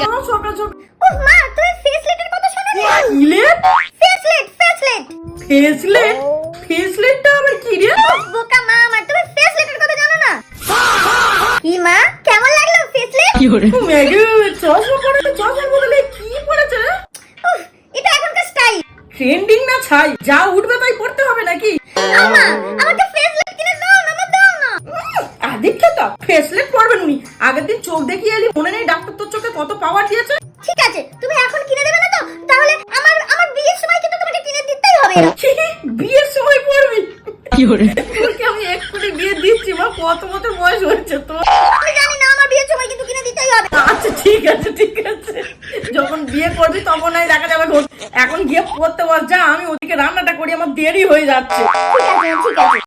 সকাল সকাল ওহ মা, তুমি ফেসলেটের কথা শোনোনি? কিলেট ফেসলেট, ফেসলেট। ফেসলেট ফেসলেটটা আবার কি রে? বোকা মা আমার, তুমি ফেসলেটের কথা জানো না? কি মা, কেমন লাগলো ফেসলেট? ম্যাগি চশমা পরে চশমার বদলে কি পড়েছে? উফ, এটা এখনকার স্টাইল। ট্রেন্ডিং না ছাই, যা উঠবে তাই পড়তে হবে নাকি? আমা, আমাকে ফেসলেট কিনে দাও না, আমার দাও না। আদিক্ষেতা ফেসলেট পড়বেন উনি। আগের দিন চোখ দেখিয়ে এলি, মনে নেই ডাক্তার তোর চোখে কত পাওয়ার দিয়েছে? ঠিক আছে, তুমি এখন কিনে দেবে না তো? তাহলে আমার আমার বিয়ের সময় কিন্তু তোমাকে কিনে দিতেই হবে। বিয়ের সময় পড়বি? তোকে আমি এক্ষুনি বিয়ে দিচ্ছি মা, কত বছর বয়স হয়েছে তোর? আমি জানি না, আমার বিয়ের সময় কিন্তু কিনে দিতেই হবে। আচ্ছা ঠিক আছে ঠিক আছে, যখন বিয়ে করবি তখন নাই দেখা যাবে। এখন গিয়ে পড়তে বল যা, আমি ওদিকে রান্নাটা করি, আমার দেরি হয়ে যাচ্ছে। ঠিক আছে, ঠিক আছে।